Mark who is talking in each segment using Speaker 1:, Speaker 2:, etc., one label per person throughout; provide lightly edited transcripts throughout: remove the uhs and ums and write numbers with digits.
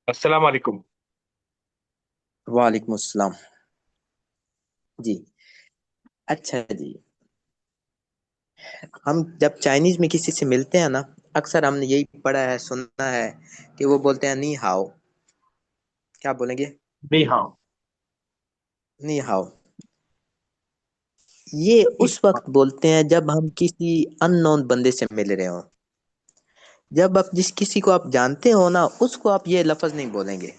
Speaker 1: अस्सलाम वालेकुम।
Speaker 2: वालेकुम अस्सलाम। जी। अच्छा जी। हम जब चाइनीज में किसी से मिलते हैं ना, अक्सर हमने यही पढ़ा है, सुना है कि वो बोलते हैं नी हाओ। क्या बोलेंगे?
Speaker 1: जी हाँ।
Speaker 2: नी हाओ। ये
Speaker 1: जी
Speaker 2: उस
Speaker 1: हाँ।
Speaker 2: वक्त बोलते हैं जब हम किसी अननोन बंदे से मिल रहे हो। जब आप जिस किसी को आप जानते हो ना, उसको आप ये लफ्ज नहीं बोलेंगे।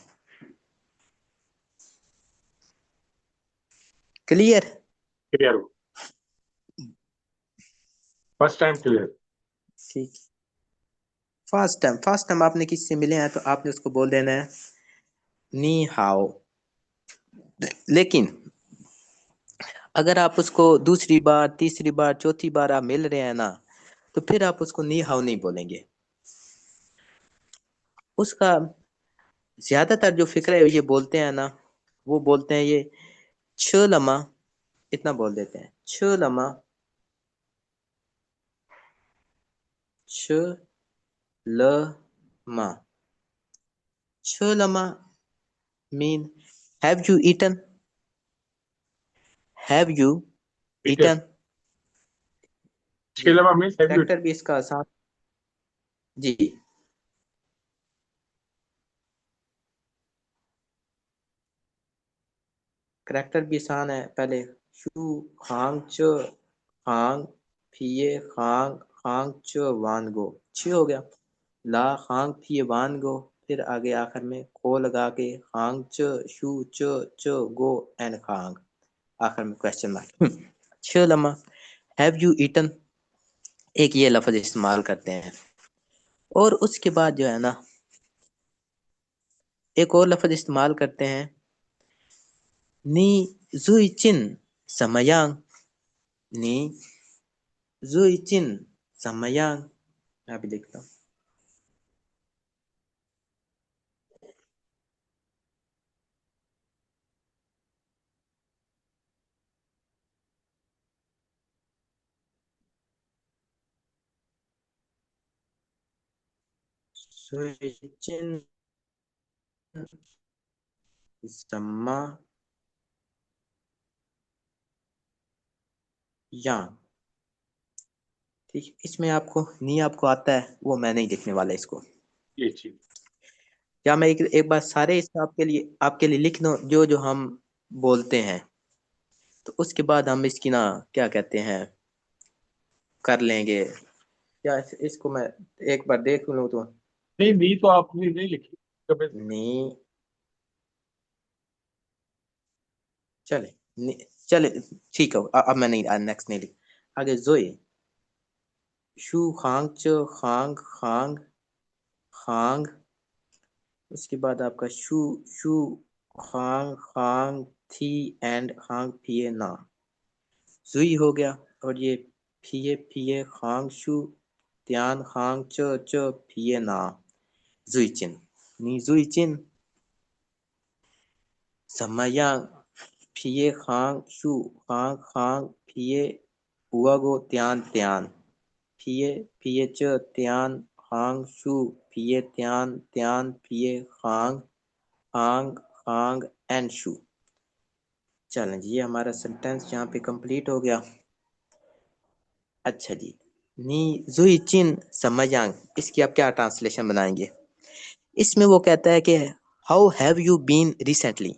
Speaker 2: क्लियर?
Speaker 1: क्लियर हो। First time clear.
Speaker 2: ठीक। फर्स्ट टाइम आपने किसी से मिले हैं तो आपने उसको बोल देना है नी हाओ। लेकिन अगर आप उसको दूसरी बार, तीसरी बार, चौथी बार आप मिल रहे हैं ना, तो फिर आप उसको नी हाउ नहीं बोलेंगे। उसका ज्यादातर जो फिक्र है ये बोलते हैं ना, वो बोलते हैं ये छ लमा, इतना बोल देते हैं छ लमा, छ ल मा। छ लमा mean have you eaten, have you
Speaker 1: ठीक है।
Speaker 2: ईटन।
Speaker 1: इसके
Speaker 2: जी।
Speaker 1: अलावा मीन्स हैव यू।
Speaker 2: करेक्टर भी इसका आसान। जी। करेक्टर भी आसान है। पहले शू खांग च खांग, फिए खांग, खांग च वान गो, छ हो गया। ला खांग फिए वान गो, फिर आगे आखिर में को लगा के खांग च शू च च गो एंड खांग, आखिर में क्वेश्चन मार्क। छ लम्हा हैव यू ईटन, एक ये लफ्ज इस्तेमाल करते हैं। और उसके बाद जो है ना, एक और लफ्ज इस्तेमाल करते हैं नी जुई चिन समयांग, नी जुई चिन समयांग। मैं भी देखता हूँ। जुई चिन समयांग। ठीक है, इसमें आपको नी आपको आता है, वो मैं नहीं देखने वाला इसको।
Speaker 1: ये चीज।
Speaker 2: क्या मैं एक बार सारे इसको आपके लिए लिख दूं जो जो हम बोलते हैं, तो उसके बाद हम इसकी ना क्या कहते हैं कर लेंगे। क्या इसको मैं एक बार देख लूं तो।
Speaker 1: नहीं नी तो आपने नहीं लिखी कभी।
Speaker 2: नी, चले, नी, चले, ठीक है। अब मैं नहीं, नेक्स्ट नहीं लिख। आगे जोई, शू खांग च खांग खांग खांग। उसके बाद आपका शू शू खांग खांग थी एंड खांग फिए ना, जुई हो गया। और ये फिए फिए खांग शू त्यान खांग च च फिए ना, जुई चिन, नी जुई चिन समयांग फिए खांग शू खांग खांग फिए हुआगो त्यान त्यान, फिए फिए च त्यान खांग शू फिए त्यान त्यान फिए खांग खांग खांग एंड शू। चलें जी, ये हमारा सेंटेंस यहाँ पे कंप्लीट हो गया। अच्छा जी। नी जुई चिन समयांग, इसकी आप क्या ट्रांसलेशन बनाएंगे? इसमें वो कहता है कि how have you been recently,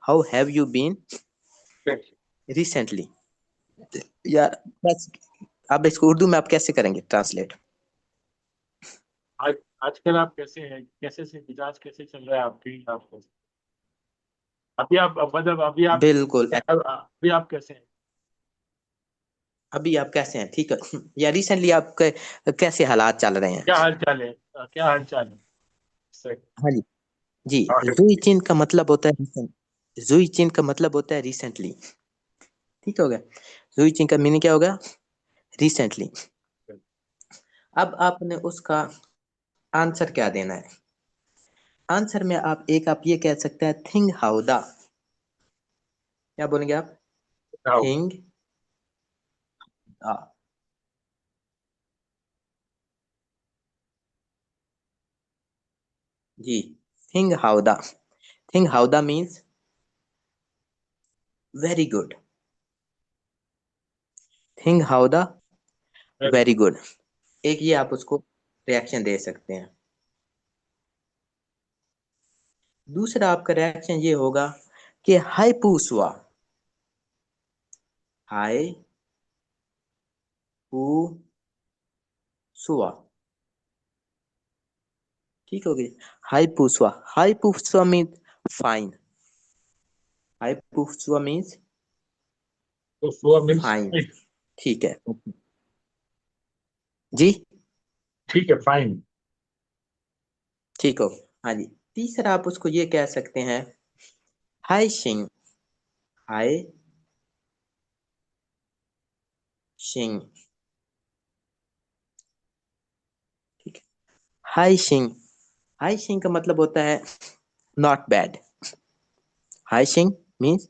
Speaker 2: how have you been recently. या बस, अब इसको उर्दू में आप कैसे करेंगे ट्रांसलेट?
Speaker 1: आज आजकल आप कैसे हैं, कैसे से मिजाज कैसे चल रहा है आपकी, आप कैसे? अभी आप मतलब
Speaker 2: बिल्कुल।
Speaker 1: अभी आप कैसे हैं?
Speaker 2: अभी आप कैसे हैं? ठीक है। या रिसेंटली आपके कैसे हालात चल रहे हैं?
Speaker 1: क्या हाल चाल है? क्या हाल चाल है? सही।
Speaker 2: हाँ जी। जी।
Speaker 1: आगे
Speaker 2: जुई
Speaker 1: बोलिए।
Speaker 2: चिन का मतलब होता है recent। जुई चिन का मतलब होता है रिसेंटली। ठीक हो गया। जुई चिन का मीनिंग क्या होगा? रिसेंटली। अब आपने उसका आंसर क्या देना है? आंसर में आप ये कह सकते हैं थिंग हाउदा। क्या बोलेंगे आप?
Speaker 1: आओ।
Speaker 2: थिंग जी, थिंग हाउदा। थिंग हाउदा मीन्स वेरी गुड। थिंग हाउदा
Speaker 1: वेरी
Speaker 2: वेरी
Speaker 1: गुड।
Speaker 2: गुड। एक ये आप उसको रिएक्शन दे सकते हैं। दूसरा आपका रिएक्शन ये होगा कि हाय पूसवा। हाय पूसवा। ठीक हो गई। हाय पूसवा। हाय पूसवा मीन्स फाइन। हाय पूसवा मीन्स
Speaker 1: तो सुअर मीन्स
Speaker 2: फाइन। ठीक है जी।
Speaker 1: ठीक है, फाइन।
Speaker 2: ठीक हो। हाँ जी। तीसरा आप उसको ये कह सकते हैं, हाय शिंग। हाय शिंग। ठीक है। हाय शिंग। हाय शिंग का मतलब होता है नॉट बैड। हाय शिंग मीन्स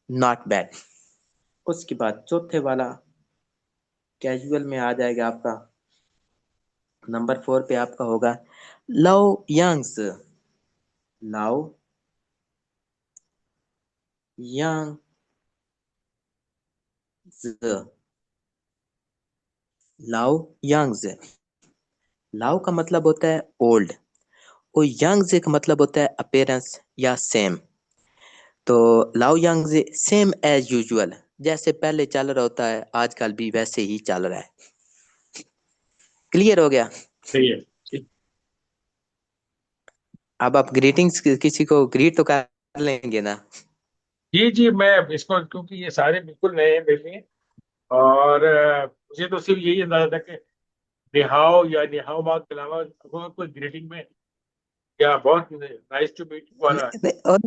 Speaker 2: नॉट बैड। उसके बाद चौथे वाला कैजुअल में आ जाएगा आपका, नंबर 4 पे आपका होगा लव यंग्स। लव यंग्स। लव यंग्स। लव का मतलब होता है ओल्ड, और यंग्स का मतलब होता है अपेयरेंस या सेम। तो लव यंग्स सेम एज यूजुअल, जैसे पहले चल रहा होता है आजकल भी वैसे ही चल रहा है। क्लियर हो गया।
Speaker 1: सही है, ठीक।
Speaker 2: अब आप ग्रीटिंग्स किसी को ग्रीट तो कर लेंगे ना।
Speaker 1: जी जी, मैं इसको, क्योंकि ये सारे बिल्कुल नए हैं मेरे लिए। और मुझे तो सिर्फ यही अंदाजा था कि निहाओ या निहाओ माँ के अलावा और कोई ग्रीटिंग में या बहुत नाइस टू मीट यू वाला।
Speaker 2: नहीं, और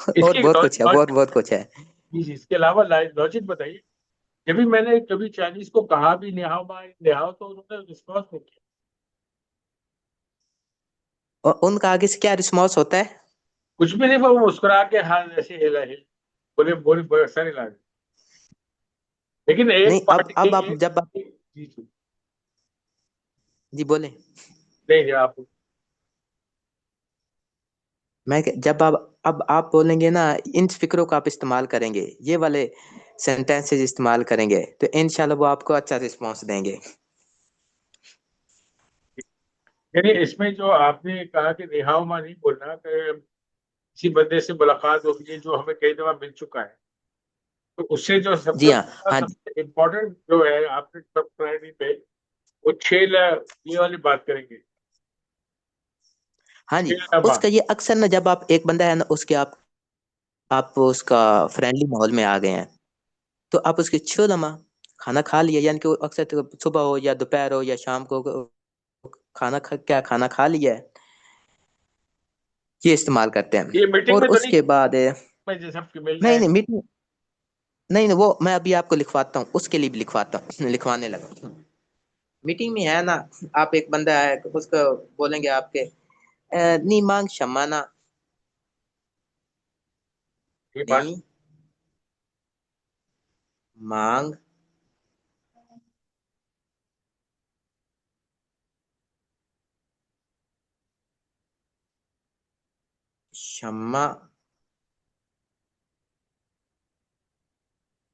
Speaker 1: इसकी
Speaker 2: बहुत कुछ है, और बहुत कुछ है।
Speaker 1: जी जी, इसके अलावा लॉजिक बताइए। जब भी मैंने कभी चाइनीज को कहा भी निहाओ माँ निहाओ, तो उन्होंने रिस्पॉन्स नहीं किया।
Speaker 2: और उनका आगे से क्या रिस्पॉन्स होता है?
Speaker 1: कुछ भी नहीं, वो मुस्कुरा के हाँ ऐसे हिला हिल बोले बोले बोले, अच्छा नहीं लगा। लेकिन
Speaker 2: नहीं,
Speaker 1: एक
Speaker 2: अब
Speaker 1: पार्ट
Speaker 2: अब आप
Speaker 1: एक,
Speaker 2: जब आप
Speaker 1: जी जी,
Speaker 2: जी बोले।
Speaker 1: नहीं नहीं, आप
Speaker 2: जब आप अब आप बोलेंगे ना, इन फिक्रों का आप इस्तेमाल करेंगे, ये वाले सेंटेंसेस इस्तेमाल करेंगे, तो इंशाल्लाह वो आपको अच्छा रिस्पॉन्स देंगे।
Speaker 1: यानी इसमें जो आपने कहा कि नेहाओ माँ नहीं बोलना, कि किसी बंदे से मुलाकात हो गई है जो हमें कई दफा मिल चुका है, तो उससे जो
Speaker 2: जी
Speaker 1: सबसे
Speaker 2: हाँ। हाँ जी।
Speaker 1: सबसे इम्पोर्टेंट जो है आपने सब प्रायोरिटी पे, वो ये वाली बात करेंगे।
Speaker 2: हाँ जी।
Speaker 1: छह लम्हा।
Speaker 2: उसका ये अक्सर ना, जब आप एक बंदा है ना उसके आप उसका फ्रेंडली माहौल में आ गए हैं, तो आप उसके छो लम्हा खाना खा लिया, यानी कि वो अक्सर तो सुबह हो या दोपहर हो या शाम को क्या खाना खा लिया है, ये इस्तेमाल करते हैं।
Speaker 1: ये मीटिंग
Speaker 2: और
Speaker 1: में तो नहीं,
Speaker 2: उसके बाद
Speaker 1: में जैसे सबके मिल
Speaker 2: नहीं
Speaker 1: जाए।
Speaker 2: नहीं मीटिंग, नहीं नहीं, वो मैं अभी आपको लिखवाता हूँ, उसके लिए भी लिखवाता हूँ, लिखवाने लगा। मीटिंग में है ना, आप एक बंदा है उसको बोलेंगे आपके नी मांग शमाना।
Speaker 1: ये
Speaker 2: नी
Speaker 1: बात
Speaker 2: मांग क्षमा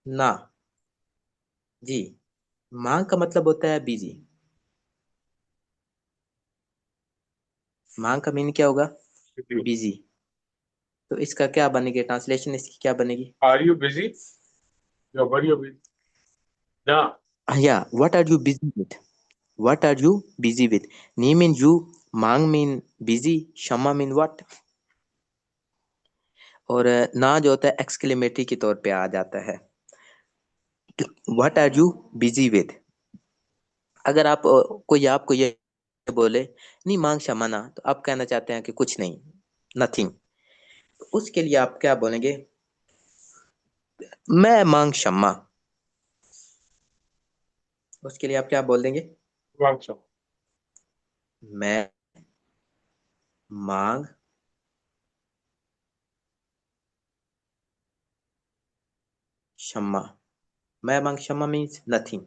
Speaker 2: ना। जी। मांग का मतलब होता है बिजी। मांग का मीनिंग क्या होगा? बिजी। तो इसका क्या बनेगी, ट्रांसलेशन इसकी क्या बनेगी?
Speaker 1: आर यू बिजी या वर यू बिजी ना।
Speaker 2: या what are you busy with? What are you busy with? नी मीन यू, मांग मीन बिजी, क्षमा मीन व्हाट। और ना जो होता है एक्सक्लेमेटरी के तौर पे आ जाता है। What are you busy with? अगर आप कोई आपको ये बोले नहीं मांग क्षमा ना, तो आप कहना चाहते हैं कि कुछ नहीं, नथिंग। उसके लिए आप क्या बोलेंगे? मैं मांग क्षमा। उसके लिए आप क्या बोल देंगे?
Speaker 1: वांगसम।
Speaker 2: मैं मांग क्षमा। मैं मांग क्षमा मीन्स नथिंग,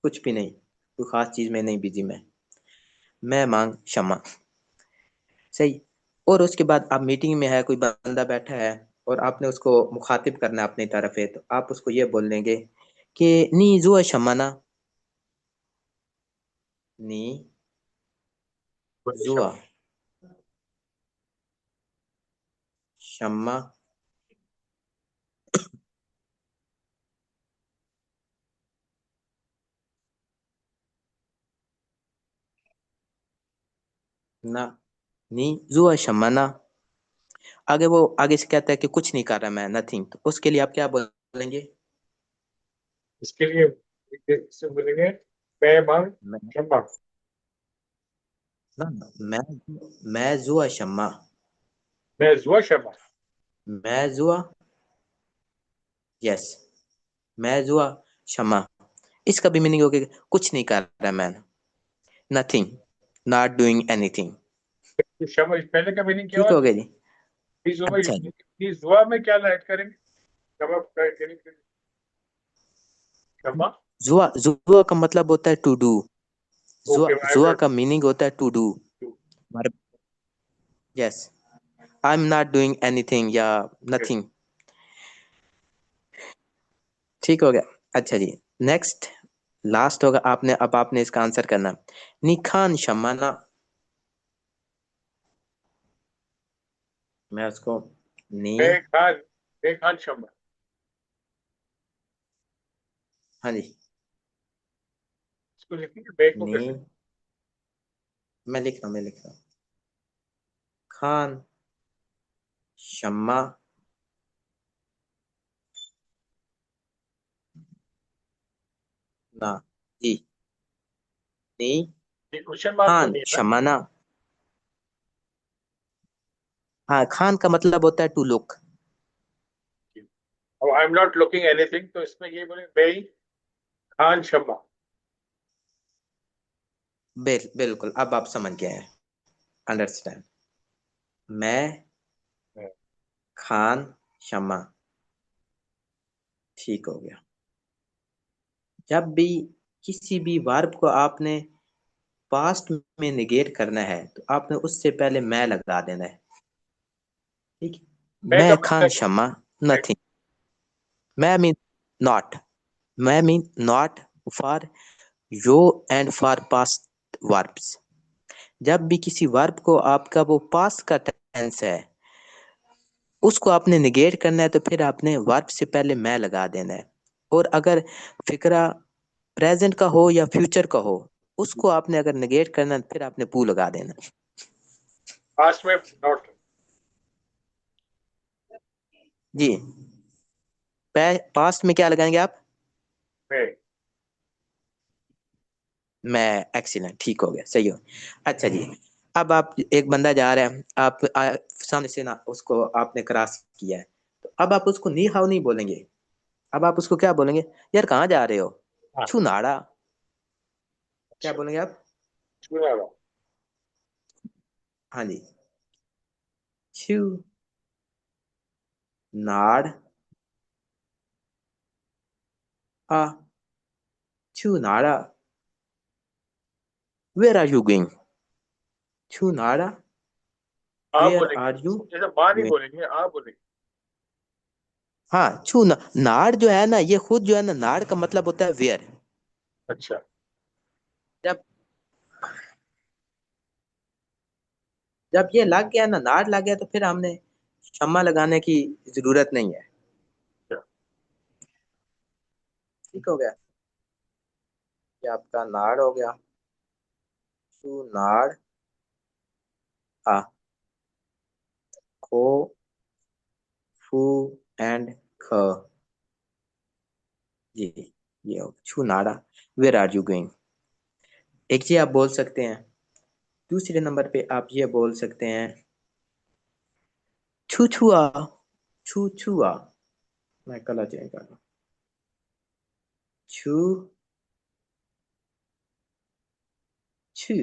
Speaker 2: कुछ भी नहीं, कोई खास चीज में नहीं बिजी मैं मांग क्षमा। सही। और उसके बाद आप मीटिंग में है, कोई बंदा बैठा है और आपने उसको मुखातिब करना है अपनी तरफ है, तो आप उसको ये बोल देंगे कि नी जुआ शमाना, नी जुआ शम्मा ना, नी जुआ शमाना। आगे वो आगे से कहता है कि कुछ नहीं कर रहा मैं, नथिंग, तो उसके लिए आप क्या बोलेंगे?
Speaker 1: इसके लिए इससे बोलेंगे मैं मांग
Speaker 2: मैं
Speaker 1: क्षमा।
Speaker 2: ना, मैं जुआ शम्मा,
Speaker 1: मैं जुआ क्षमा।
Speaker 2: मैं जुआ, यस, मैं जुआ शम्मा। इसका भी मीनिंग हो गया कुछ नहीं कर रहा मैं, नथिंग, नॉट डूइंग एनीथिंग।
Speaker 1: तो क्षमा पहले का मीनिंग क्या
Speaker 2: ठीक
Speaker 1: हुआ?
Speaker 2: हो गया जी।
Speaker 1: प्लीज जुआ
Speaker 2: अच्छा,
Speaker 1: प्लीज जुआ में क्या ऐड करेंगे? क्षमा क्षमा।
Speaker 2: जुआ, जुआ का मतलब होता है टू डू। जुआ,
Speaker 1: ओके आई एम
Speaker 2: जुआ
Speaker 1: नॉट।
Speaker 2: का मीनिंग होता है to do. Yes, I am not doing anything या नथिंग। ठीक हो गया। अच्छा जी, नेक्स्ट, लास्ट होगा आपने, अब आपने इसका आंसर करना। निखान शमाना, मैं उसको नी,
Speaker 1: मैं खान क्षमा।
Speaker 2: हाँ जी,
Speaker 1: इसको लिखेंगे मैं को
Speaker 2: नी,
Speaker 1: कैसे?
Speaker 2: मैं लिख रहा हूँ, मैं लिख रहा हूँ, खान शम्मा ना, जी, नी,
Speaker 1: ये क्वेश्चन मार्क तो
Speaker 2: खान
Speaker 1: नहीं है
Speaker 2: शमाना। हाँ, खान का मतलब होता है टू लुक।
Speaker 1: ना? और I am not looking anything, तो इसमें ये बोले मैं ही खान शर्मा।
Speaker 2: बिल्कुल, अब आप समझ गए हैं, अंडरस्टैंड। मैं खान शम्मा, ठीक हो गया। जब भी किसी भी वर्ब को आपने पास्ट में निगेट करना है तो आपने उससे पहले मैं लगा देना है। ठीक है,
Speaker 1: मैं का
Speaker 2: मैं खान
Speaker 1: मतलब
Speaker 2: शम्मा, नथिंग। मैं मीन नॉट, मैं mean not for yo and for past verbs. जब भी किसी वर्ब को आपका वो पास्ट का टेंस है उसको आपने निगेट करना है तो फिर आपने वर्ब से पहले मैं लगा देना है। और अगर फिक्रा प्रेजेंट का हो या फ्यूचर का हो, उसको आपने अगर निगेट करना है तो फिर आपने पू लगा देना।
Speaker 1: पास्ट में नॉट।
Speaker 2: जी, पास्ट में क्या लगाएंगे आप?
Speaker 1: मैं
Speaker 2: मैं, एक्सीलेंट, ठीक हो गया, सही हो। अच्छा जी, अब आप, एक बंदा जा रहा है, आप सामने से ना उसको आपने क्रॉस किया है, तो अब आप उसको नी हाउ नहीं बोलेंगे, अब आप उसको क्या बोलेंगे? यार कहाँ जा रहे हो,
Speaker 1: हाँ।
Speaker 2: छू नाड़ा, क्या
Speaker 1: अच्छा
Speaker 2: बोलेंगे आप?
Speaker 1: सुना रहा।
Speaker 2: हाँ जी, छू नाड़ आ, छू नाड़ा, वेयर आर यू गोइंग, छू नाड़ा,
Speaker 1: आप
Speaker 2: वेयर
Speaker 1: बोलेंगे
Speaker 2: आर यू
Speaker 1: जैसे माँ नहीं
Speaker 2: गोइंग।
Speaker 1: बोलेंगे, आप बोलेंगे।
Speaker 2: हाँ, नाड़ जो है ना, ये खुद जो है ना, नाड़ का मतलब होता है वेयर।
Speaker 1: अच्छा।
Speaker 2: जब जब ये लग गया ना, नाड़ लग गया, तो फिर हमने शम्मा लगाने की जरूरत नहीं है।
Speaker 1: अच्छा।
Speaker 2: ठीक हो गया, ये आपका नाड़ हो गया, टू नाड़, आ, खो, फू एंड ख, जी, ये हो छू नाड़ा, वेयर आर यू गोइंग। एक चीज आप बोल सकते हैं, दूसरे नंबर पे आप ये बोल सकते हैं, छू छुआ, छू छुआ, मैं कलर चेंज कर रहा हूँ, छू छू।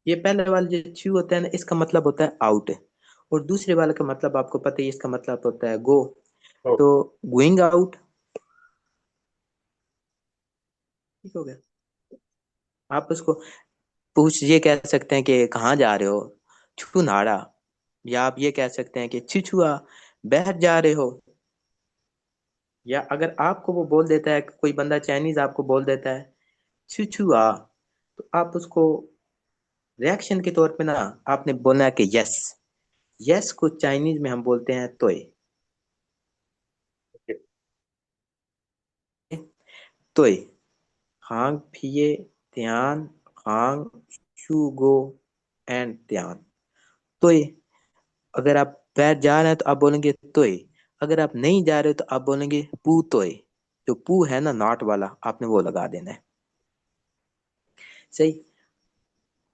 Speaker 2: ये पहले वाला जो छू होता है ना, इसका मतलब होता है आउट, और दूसरे वाले का मतलब आपको पता है, इसका मतलब होता है गो।
Speaker 1: ओ,
Speaker 2: तो गोइंग आउट, ठीक हो गया। आप उसको पूछ ये कह सकते हैं कि कहाँ जा रहे हो, छू नाड़ा, या आप ये कह सकते हैं कि छिछुआ बैठ जा रहे हो। या अगर आपको वो बोल देता है, कोई बंदा चाइनीज आपको बोल देता है छिछुआ, तो आप उसको रिएक्शन के तौर पे ना आपने बोलना है कि यस। यस को चाइनीज में हम बोलते हैं तोय।
Speaker 1: ओके।
Speaker 2: तोय। हांग फिये त्यान हांग शू गो एंड त्यान। तोय। अगर आप बैठ जा रहे हैं तो आप बोलेंगे तोय। अगर आप नहीं जा रहे हो तो आप बोलेंगे पू तोय। जो पू है ना नॉट वाला, आपने वो लगा देना है। सही।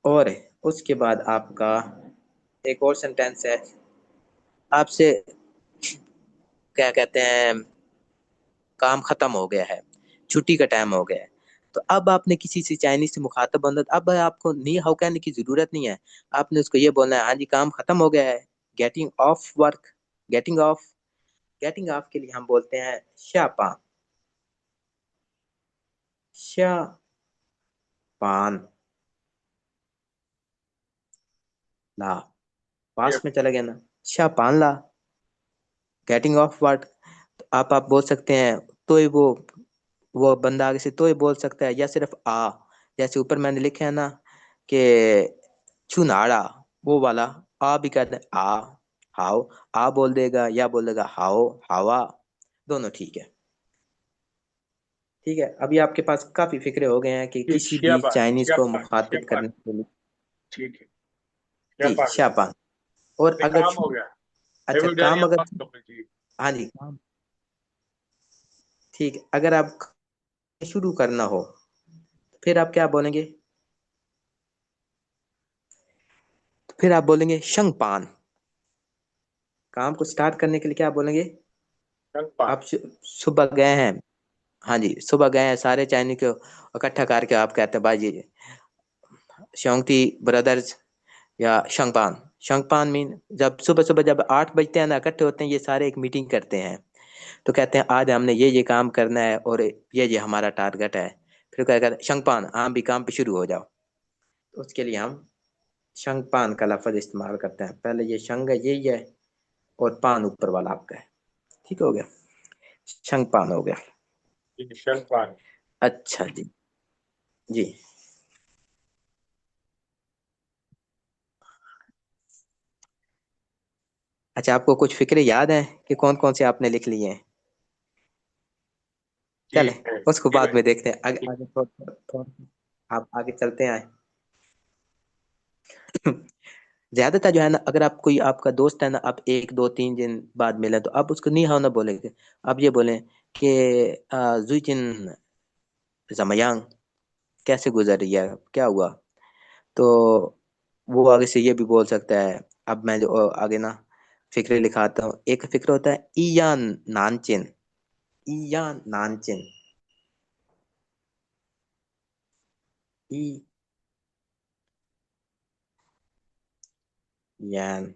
Speaker 2: और उसके बाद आपका एक और सेंटेंस है। आपसे क्या कहते हैं, काम खत्म हो गया है, छुट्टी का टाइम हो गया है। तो अब आपने किसी से चाइनीज से मुखातब बनना, अब आपको नी हाउ कहने की जरूरत नहीं है। आपने उसको ये बोलना है, हाँ जी काम खत्म हो गया है, getting off work. Getting off. Getting off के लिए हम बोलते हैं शापान। शापान। ला।
Speaker 1: ये
Speaker 2: पास में चला गया ना। शापान ला। Getting off work. तो आप बोल सकते हैं तो ही वो बंदा आगे से तो ही बोल सकता है, या सिर्फ आ। जैसे ऊपर मैंने लिखा है ना कि चुनाड़ा, वो वाला आ भी कहते हैं आ। हाउ। आ बोल देगा या बोल देगा हाओ हावा, दोनों ठीक है। ठीक है, अभी आपके पास काफी फिक्रे हो गए हैं कि किसी भी
Speaker 1: श्यापान
Speaker 2: चाइनीज को
Speaker 1: श्यापान
Speaker 2: मुखातिब
Speaker 1: श्यापान।
Speaker 2: करने के लिए।
Speaker 1: ठीक है।
Speaker 2: जी
Speaker 1: श्यापान।
Speaker 2: शापान। और
Speaker 1: ये
Speaker 2: अगर
Speaker 1: काम हो गया। आई
Speaker 2: अच्छा
Speaker 1: विल डन
Speaker 2: काम
Speaker 1: योर
Speaker 2: अगर,
Speaker 1: वर्क कंप्लीटली।
Speaker 2: हाँ जी काम। ठीक है, अगर आप शुरू करना हो फिर आप क्या बोलेंगे? फिर आप बोलेंगे शंगपान। काम को स्टार्ट करने के लिए क्या बोलेंगे?
Speaker 1: श्यापान।
Speaker 2: आप सुबह गए हैं, हाँ जी सुबह गए हैं सारे चाइनीज को इकट्ठा करके आप कहते हैं भाई श्योंगती ब्रदर्स या शंगपान। शंगपान मीन जब सुबह सुबह जब 8 बजते हैं ना, इकट्ठे होते हैं ये सारे, एक मीटिंग करते हैं। तो कहते हैं आज हमने ये काम करना है और ये हमारा टारगेट है। फिर क्या कहते हैं शंगपान, आप भी काम पे शुरू हो जाओ। तो उसके लिए हम शंगपान का लफ्ज इस्तेमाल करते हैं। पहले ये शंग है यही है, और पान ऊपर वाला आपका है। ठीक हो गया, शंगपान हो गया।
Speaker 1: श्यापान।
Speaker 2: अच्छा जी। जी। अच्छा, आपको कुछ फिक्रे याद हैं कि कौन कौन से आपने लिख लिए हैं? चले
Speaker 1: ठीक है
Speaker 2: उसको
Speaker 1: जी
Speaker 2: बाद
Speaker 1: भाई।
Speaker 2: में देखते हैं, आगे
Speaker 1: ठीक।
Speaker 2: आगे आप आगे चलते हैं। ज्यादातर जो है ना, अगर आप कोई आपका दोस्त है ना, आप 1 2 3 दिन बाद मिले तो आप उसको नी हाव ना बोलेंगे। आप ये बोलें कि जुइजिन जमयांग, कैसे गुजर रही है, क्या हुआ। तो वो आगे से ये भी बोल सकता है। अब मैं जो आगे ना फिक्रे लिखाता हूँ। एक फिक्र होता है ईयान नानचिन। ईयान नानचिन। ई यान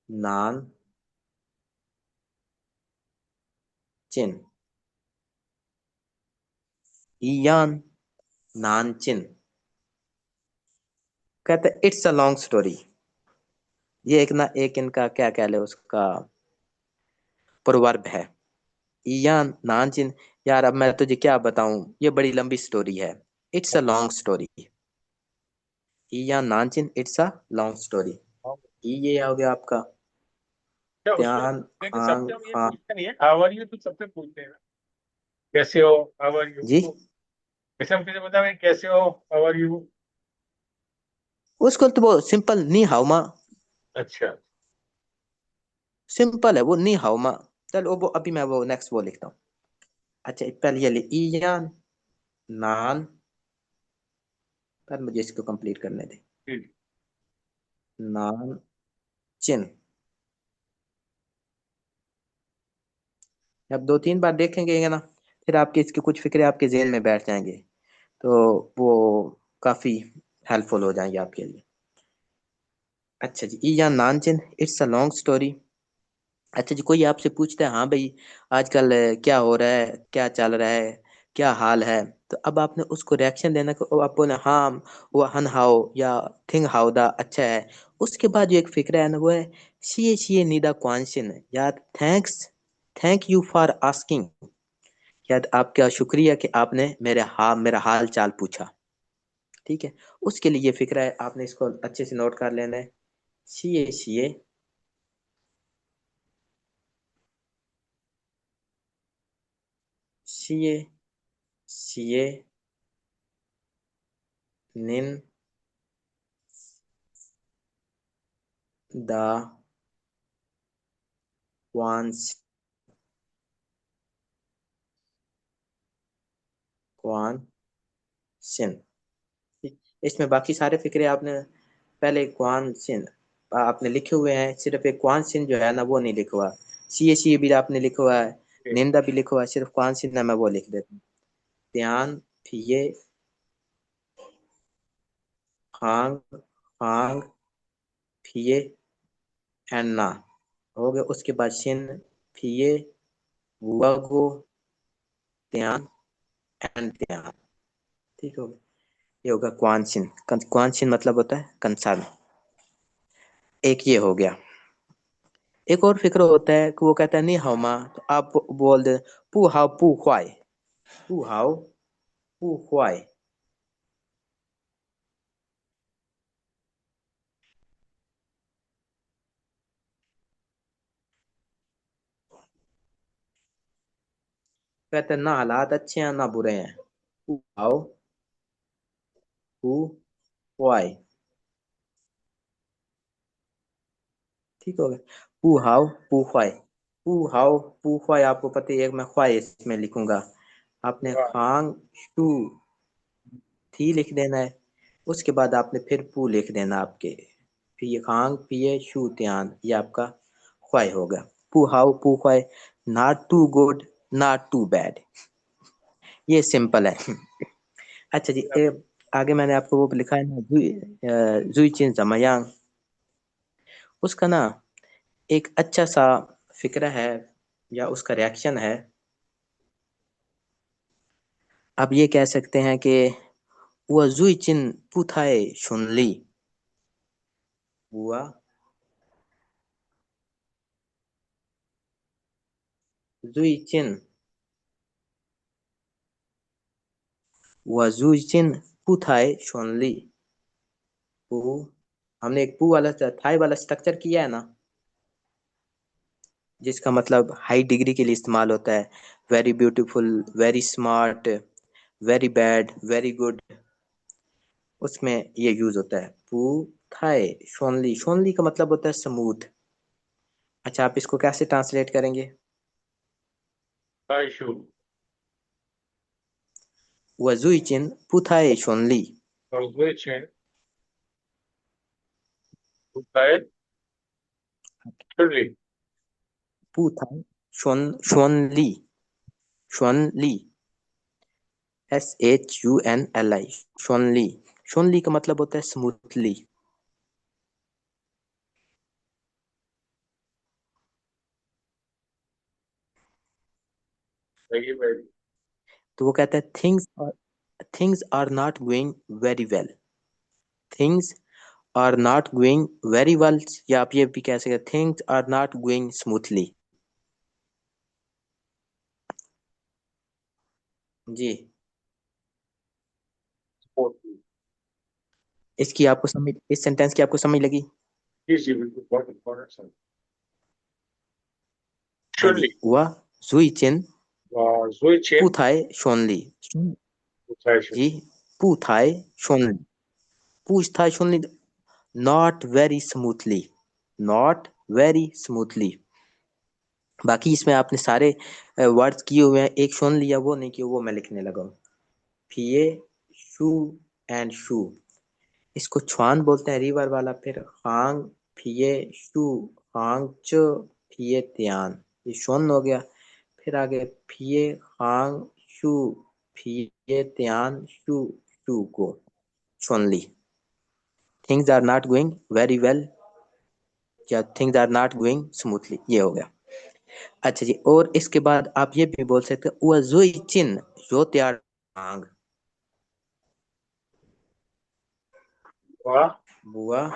Speaker 2: नान चिन। ईयान नानचिन। कहते हैं इट्स अ लॉन्ग स्टोरी। ये एक ना एक इनका क्या कह ले उसका प्रोवर्ब है। ईयान नानचिन। यार अब मैं तुझे क्या बताऊं, ये बड़ी लंबी स्टोरी है। It's a long story. ईयान नानचिन इट्स अ लॉन्ग स्टोरी। ये हो गया आपका
Speaker 1: क्या उसमें
Speaker 2: त्यान
Speaker 1: लेकिन
Speaker 2: हांग
Speaker 1: सबसे हम ये
Speaker 2: हांग।
Speaker 1: पूछते नहीं है हाउ आर यू, तो सबसे पूछते हैं ना, कैसे हो, हाउ आर
Speaker 2: जी,
Speaker 1: यू। जैसे हम किसी बता रहे कैसे हो, हाउ आर यू।
Speaker 2: उसको तो वो सिंपल नी हाउ मा।
Speaker 1: अच्छा।
Speaker 2: सिंपल है वो नी हाउ मा। चलो वो अभी मैं वो नेक्स्ट वो लिखता हूँ। अच्छा पहले ये ले ईयान नान, पर मुझे इसको कंप्लीट करने दे।
Speaker 1: ठीक।
Speaker 2: नान चिन। अब 2 3 बार देखेंगे ना, फिर आपके इसके कुछ फिक्रे आपके जेल में बैठ जाएंगे। तो वो काफी हेल्पफुल हो जाएंगे आपके लिए। अच्छा जी, या नानचिन इट्स अ लॉन्ग स्टोरी। अच्छा जी, कोई आपसे पूछता है हाँ भाई आजकल क्या हो रहा है, क्या चल रहा है, क्या हाल है। तो अब आपने उसको रिएक्शन देना कि अब आप बोले हाँ वो हन हाउ या थिंग हाउ दा अच्छा है। उसके बाद जो एक फिक्र है ना वो है शीए नीदा क्वांशन या thanks, thank you for asking, या आपका शुक्रिया कि आपने मेरा हाल चाल पूछा। ठीक है, उसके लिए ये फिक्र है, आपने इसको अच्छे से नोट कर लेना है। शीए शीए शीए निन दा क्वांस क्वांशन। इसमें बाकी सारे फिक्रे आपने पहले क्वान सिन आपने लिखे हुए हैं, सिर्फ एक क्वान सिन जो है ना वो नहीं लिखा हुआ। सी भी आपने लिखा हुआ है, निंदा भी लिखा हुआ है, सिर्फ क्वान सिन है, मैं वो लिख देता हूँ। ध्यान फिये खांग खांग फिये एंड ना हो गया। उसके बाद शिन फिये वुआगो त्यान एंड त्यान। ठीक हो गया, ये होगा क्वानसिन। क्वानसिन मतलब होता है कंसर्न। एक ये हो गया। एक और फिक्र होता है कि वो कहता है नहीं हाउ माँ, तो आप बोल दे पू हाउ पू हुआई, पू हाउ पू हुआई। कहते हैं ना हालात अच्छे हैं ना बुरे हैं। पू हाउ पू हुआई। ठीक हो गया, पू हाउ पू हुआई। पू हाउ पू हुआई आपको पता ही है, मैं ख्वाई इसमें लिखूंगा, आपने खांग शू थी लिख देना है। उसके बाद आपने फिर पू लिख देना आपके, फिर ये खांग पिए शू त्यान, ये आपका ख्वाई होगा। पू हाउ पू ख्वाई, not too good not too bad, ये सिंपल है। अच्छा जी, आगे मैंने आपको वो लिखा है ना जुई चिन जमायांग, उसका ना एक अच्छा सा फिक्रा है या उसका रिएक्शन है। अब ये कह सकते हैं कि वो जुई चिन पुथाए शुनली, हुआ जुई चिन वो जुई चिन पुथाए शुनली। पू, हमने एक पू वाला थाई वाला स्ट्रक्चर किया है ना, जिसका मतलब हाई डिग्री के लिए इस्तेमाल होता है। Very beautiful, very smart, very bad, very good, उसमें ये यूज होता है। पू थाई शोनली, शोनली का मतलब होता है स्मूथ। अच्छा, आप इसको कैसे ट्रांसलेट करेंगे।
Speaker 1: ताइशु
Speaker 2: वजुइचिन पुथाए शोनली,
Speaker 1: Norwegian Utrecht Chile
Speaker 2: पुथाए शोन शोनली, शोनली SHUNLI, शोनली। शोनली का मतलब होता है स्मूथली।
Speaker 1: सही है।
Speaker 2: तो वो कहता है things are not going very well, things are not going very well, या आप ये भी कह सकते हैं things are not going smoothly. जी, इसकी आपको समझ, इस सेंटेंस की आपको समझ लगी।
Speaker 1: जी जी बिल्कुल बहुत इम्पोर्टेंट सर।
Speaker 2: हाँ जी,
Speaker 1: Chile
Speaker 2: वह जुई चिन
Speaker 1: Zoichen
Speaker 2: पुथाई शोनली,
Speaker 1: Utrecht
Speaker 2: जी पुथाई शोनली, पूछताछ शोनली, not very smoothly, not very smoothly. बाकी इसमें आपने सारे वर्ड्स किए हुए हैं, एक सुन लिया वो नहीं किया, वो मैं लिखने लगा हूँ। फिए शू एंड शू, इसको छुआन बोलते हैं रिवर वाला। फिर हांग फिए शू, हांग च फिए त्यान, ये शोन हो गया। फिर आगे फिए हांग शू फिए त्यान शू शू को शोनली। Things are not going very well या things are not going smoothly, ये हो गया। अच्छा जी, और इसके बाद आप ये भी बोल सकते हैं वो जुई चिन जो त्यार मांग।
Speaker 1: वाह।
Speaker 2: बुआ।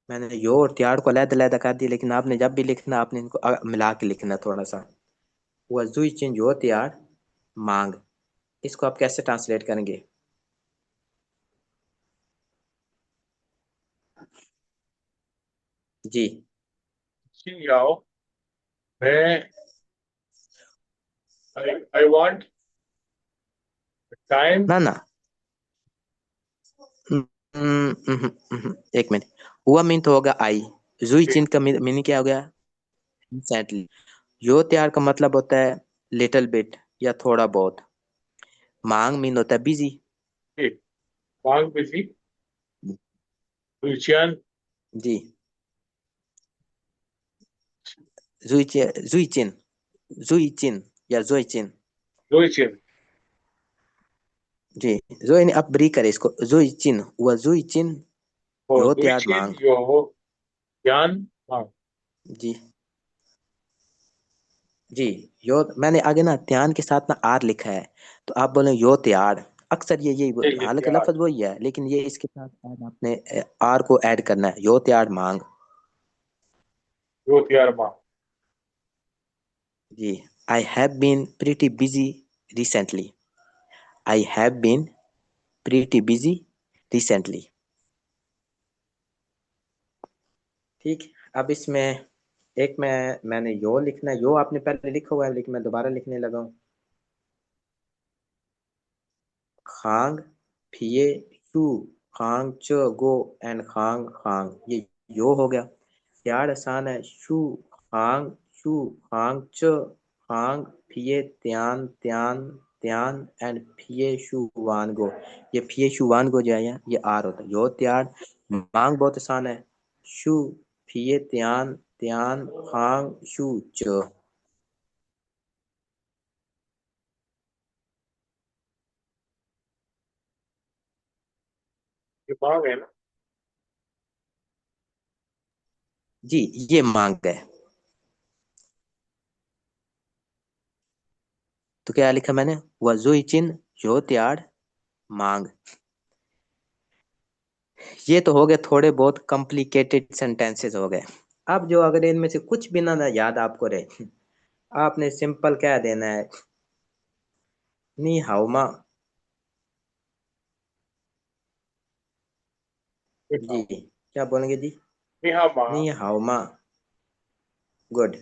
Speaker 2: मैंने यो और त्यार को अलग अलग कर दिया, लेकिन आपने जब भी लिखना आपने इनको मिला के लिखना थोड़ा सा। वो जुई चिन जो त्यार मांग, इसको आप कैसे ट्रांसलेट करेंगे? जी।
Speaker 1: xin याओ, मैं आई वांट टाइम।
Speaker 2: ना ना। एक मिनट। हुआ मीन तो होगा आई। जुई चिन का मीनिंग क्या हो गया? रिसेंटली। यो त्यार का मतलब होता है लिटिल बिट या थोड़ा बहुत। मांग मीन होता है बिजी।
Speaker 1: वांग बिजी, लुचियन,
Speaker 2: जी। जुई चिन, जुई चिन या जोई चिन।
Speaker 1: लुचियन
Speaker 2: जी। जोई ने आप ब्री करे इसको, जुई चिन हुआ जुई चिन
Speaker 1: और
Speaker 2: यो त्यार
Speaker 1: लुचियन
Speaker 2: मांग।
Speaker 1: यो ज्ञान मांग।
Speaker 2: जी। जी। यो मैंने आगे ना त्यान के साथ ना आर लिखा है, तो आप बोले यो त्यार। अक्सर ये
Speaker 1: ये
Speaker 2: हालांकि
Speaker 1: प्यार,
Speaker 2: लफ्ज वही है, लेकिन ये इसके साथ ऐड आपने आर को ऐड करना है, यो त्यार मांग।
Speaker 1: यो प्यार मांग।
Speaker 2: जी। I have been pretty busy recently. I have been pretty busy recently. ठीक। अब इसमें एक मैंने यो लिखना है, यो आपने पहले लिखा हुआ है लेकिन मैं दोबारा लिखने लगा हूँ। खांग फिये शू खांग च गो एंड खांग खांग, ये यो हो गया। यार आसान है। खांग शू खांग च खांग फिये त्यान त्यान त्यान एंड फिये शू वान गो। ये फिये शू वान गो जो है ये आर होता है। यो त्यान मांग बहुत आसान है। शू फिये त्यान त्यान खांग शू च।
Speaker 1: ये मांग है ना।
Speaker 2: जी। ये मांग है। तो क्या लिखा मैंने? वजुई चिन यो त्यार मांग। ये तो हो गए थोड़े बहुत कॉम्प्लिकेटेड सेंटेंसेस हो गए। अब जो अगर इनमें से कुछ भी ना याद आपको रहे, आपने सिंपल क्या देना है, नी हाउ मा। जी। क्या बोलेंगे जी?
Speaker 1: निहा
Speaker 2: नी
Speaker 1: मांग।
Speaker 2: हाउ मा। गुड।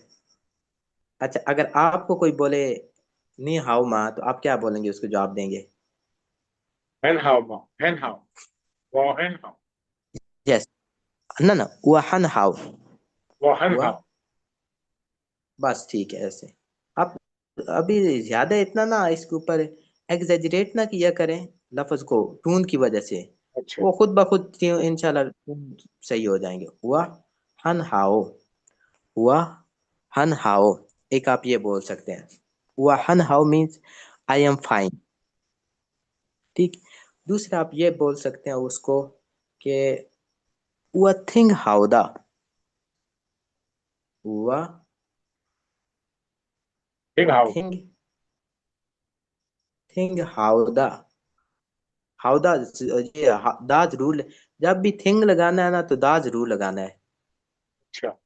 Speaker 2: अच्छा, अगर आपको कोई बोले नी हाउ मा तो आप क्या बोलेंगे, उसको जवाब देंगे?
Speaker 1: हेन हाउ मांग, हेन हाउ, वो हेन हाउ,
Speaker 2: यस। ना ना, वहन हाउ।
Speaker 1: वो हेन
Speaker 2: हुआ।
Speaker 1: हाउ।
Speaker 2: बस ठीक है ऐसे। आप अभी ज्यादा इतना ना इसके ऊपर एग्जेजरेट ना किया करें लफ्ज को टून की वजह से।
Speaker 1: अच्छा।
Speaker 2: वो खुद ब खुद इंशाल्लाह सही हो जाएंगे। हुआ हन हाओ। हुआ हन हाओ। एक आप ये बोल सकते हैं, हुआ हन हाओ मीन्स आई एम फाइन। ठीक। दूसरा आप ये बोल सकते हैं उसको कि हुआ थिंग हाउदा। हुआ
Speaker 1: थिंग हाउ।
Speaker 2: थिंग थिंग हाउदा। हाउ दा। ये दा जरूर जब भी थिंग लगाना है ना तो दा जरूर लगाना है।
Speaker 1: अच्छा।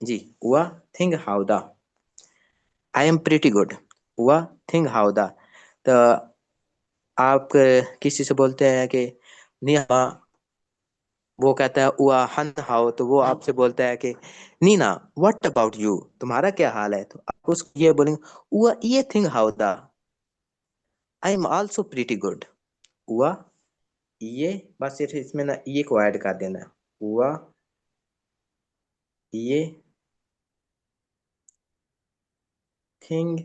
Speaker 2: जी। हुआ थिंग हाउ दा। I am pretty good. हुआ थिंग हाउ दा। तो आप किसी से बोलते हैं कि नी हाँ, वो कहता है हुआ हन हाउ, तो वो आपसे बोलता है कि नीना व्हाट अबाउट यू, तुम्हारा क्या हाल है? तो आप उसको ये बोलेंगे हुआ ये थिंग हाउ दा, I am also pretty good. हुआ ये, बस सिर्फ इसमें ना ये को ऐड कर देना है। हुआ ये थिंग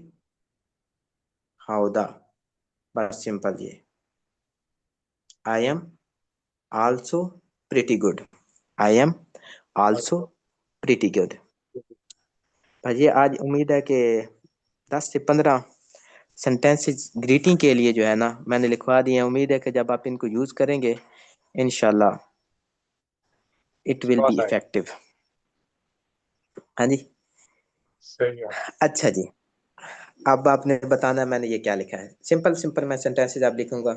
Speaker 2: हाउदा, बस सिंपल ये। I am also pretty good. I am also
Speaker 1: Also,
Speaker 2: pretty good. भाई आज उम्मीद है कि 10 से 15 सेंटेंसेस ग्रीटिंग के लिए जो है ना मैंने लिखवा दिए हैं। उम्मीद है कि जब आप इनको यूज करेंगे इंशाल्लाह इट विल बी
Speaker 1: विश्वास आए।
Speaker 2: इफेक्टिव। हाँ जी।
Speaker 1: सही है।
Speaker 2: अच्छा जी, अब आपने बताना है मैंने ये क्या लिखा है। सिंपल सिंपल मैं सेंटेंसेस आप लिखूंगा।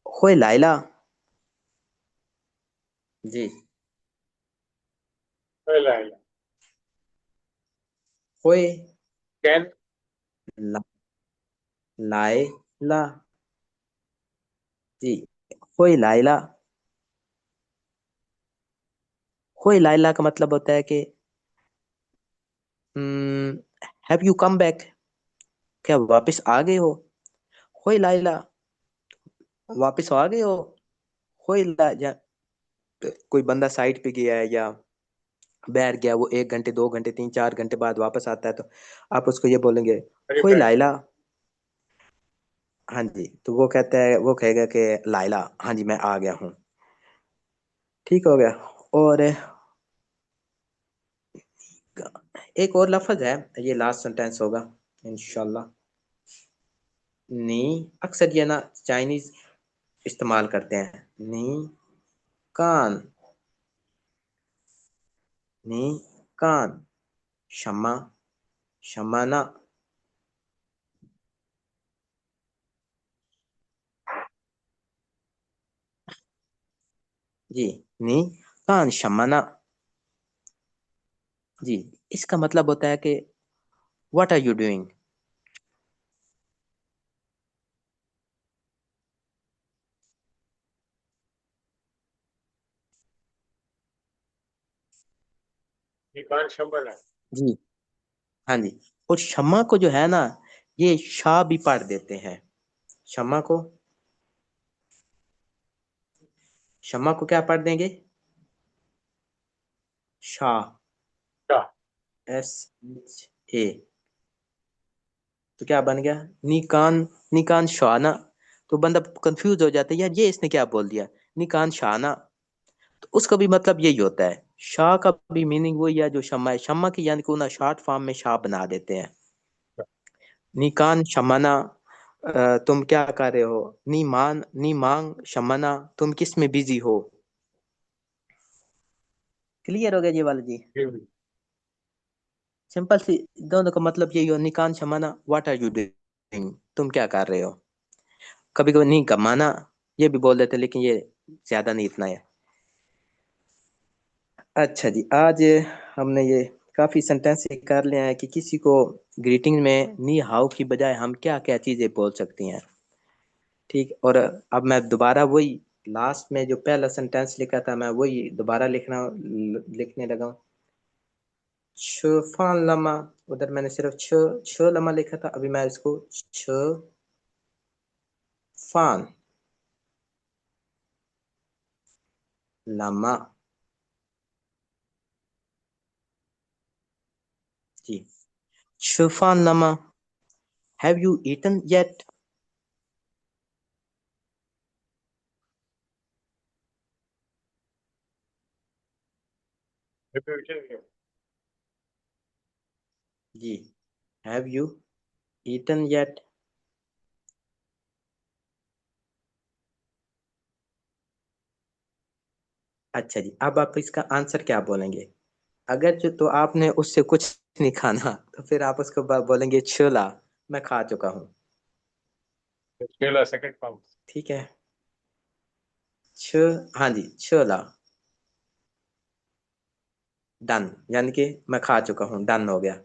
Speaker 2: होए लाइला। जी।
Speaker 1: पहला है
Speaker 2: होए
Speaker 1: कैन।
Speaker 2: ला, लाइला। जी। होए लाइला। होए लाइला का मतलब होता है कि हैव यू कम बैक, क्या वापस आ गए हो। होए लाइला, वापस आ गए हो। होए ला कोई बंदा साइड पे गया है या बैठ गया, वो 1 घंटे 2 घंटे 3 4 घंटे बाद वापस आता है तो आप उसको ये बोलेंगे,
Speaker 1: अरे
Speaker 2: होए
Speaker 1: बैक।
Speaker 2: लाइला। हाँ जी, तो वो कहता है, वो कहेगा कि लाइला, हाँ जी मैं आ गया हूँ। ठीक हो गया। और एक और लफ्ज है, ये लास्ट सेंटेंस होगा इंशाल्लाह। नी, अक्सर ये ना चाइनीज इस्तेमाल करते हैं। नी कान, नी कान, शम्मा, शम्माना। जी। नी कान शम्माना। जी। इसका मतलब होता है कि व्हाट आर यू डूइंग।
Speaker 1: ये कान शंबल है।
Speaker 2: जी। हाँ जी। और शम्मा को जो है ना, ये शाह भी पढ़ देते हैं। शम्मा को, शम्मा को क्या पढ़ देंगे, शाह।
Speaker 1: क्या।
Speaker 2: S H A. तो क्या बन गया, निकान, निकान शाना। तो बंदा कंफ्यूज हो जाता है, यार ये इसने क्या बोल दिया, निकान शाना। तो उसका भी मतलब यही होता है। शाह का भी मीनिंग वही है जो शम्मा है। शम्मा की यानी कि ना शॉर्ट फॉर्म में शाह बना देते हैं। निकान शमना, तुम क्या कर रहे हो। नी मान, नी मांग शमना, तुम किस में बिजी हो। क्लियर हो गया जी वाला जी।
Speaker 1: ये भी।
Speaker 2: सिंपल सी, दोनों का मतलब यही हो, निकान शमना व्हाट आर यू डूइंग, तुम क्या कर रहे हो। कभी कभी नहीं कमाना ये भी बोल देते, लेकिन ये ज्यादा नहीं, इतना है। अच्छा जी, आज हमने ये काफी सेंटेंस कर लिया है कि किसी को ग्रीटिंग में नी हाउ की बजाय हम क्या क्या चीजें बोल सकती हैं। ठीक, और अब मैं दोबारा वही लास्ट में जो पहला सेंटेंस लिखा था मैं वही दोबारा लिखने लगा हूँ। छ फान लमा, उधर मैंने सिर्फ छ छ लमा लिखा था, अभी मैं इसको छ फान लमा। जी। छ फान लमा, have you eaten yet.
Speaker 1: Repeated.
Speaker 2: जी। Have you eaten yet. अच्छा जी, अब आप इसका आंसर क्या बोलेंगे। अगर जो तो आपने उससे कुछ नहीं खाना तो फिर आप उसको बोलेंगे छोला, मैं खा चुका हूँ।
Speaker 1: पहला सेकंड फॉर्म।
Speaker 2: ठीक है। छ, हाँ जी छोला, डन, यानी कि मैं खा चुका हूँ, डन हो गया।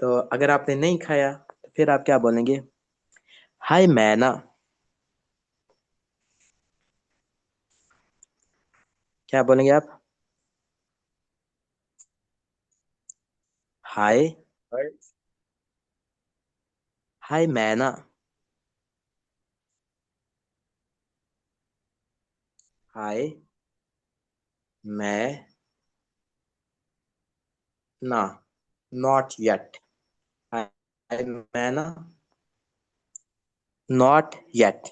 Speaker 2: तो अगर आपने नहीं खाया तो फिर आप क्या बोलेंगे, हाय मैना। क्या बोलेंगे आप, हाय,
Speaker 1: भाई।
Speaker 2: हाय मैना, हाय मैं ना, नॉट येट, हाय मैना not yet.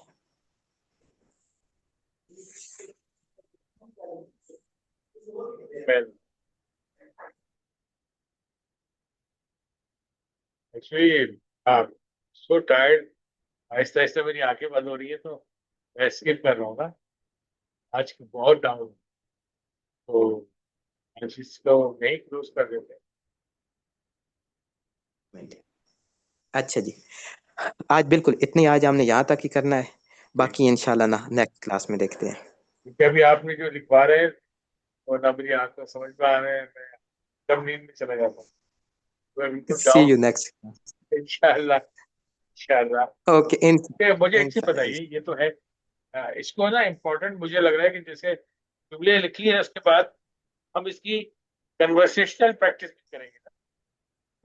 Speaker 1: Well, actually, so tired. Aahista Aahista मेरी आंखें बंद हो रही है, तो मैं स्किप कर रहा हूँ ना। आज बहुत डाउन, तो आज इसको नहीं क्लोज कर देते।
Speaker 2: अच्छा जी, आज बिल्कुल इतनी, आज हमने यहाँ तक ही करना है, बाकी इंशाल्लाह ना नेक्स्ट क्लास में देखते हैं।
Speaker 1: क्योंकि अभी आपने जो लिखवा रहे हैं और ना मेरी आंख को समझ में आ रहे हैं, मैं कब नींद में चला जाता हूँ। तो मैं बिल्कुल
Speaker 2: सी
Speaker 1: डाउन।
Speaker 2: You next.
Speaker 1: इंशाल्लाह, इंशाल्लाह।
Speaker 2: ओके इन
Speaker 1: मुझे एक चीज
Speaker 2: इंशाल्लाह।
Speaker 1: बताइए, ये तो है, इसको ना इम्पोर्टेंट मुझे लग रहा है कि जैसे जुमले लिखी है उसके बाद हम इसकी कन्वर्सेशनल प्रैक्टिस भी करेंगे ना,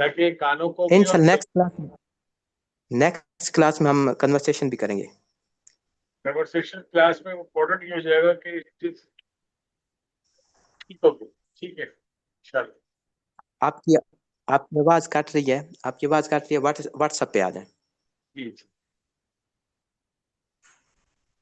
Speaker 1: ताकि कानों को भी और
Speaker 2: इंशाल्लाह नेक्स्ट क्लास में हम कन्वर्सेशन भी करेंगे।
Speaker 1: कन्वर्सेशन क्लास में इम्पोर्टेंट ये हो जाएगा कि चीज ठीक होगी। ठीक है, चलो।
Speaker 2: आपकी आपकी आवाज काट रही है, आपकी आवाज काट रही है, व्हाट्सएप पे आ जाए।
Speaker 1: जी जी।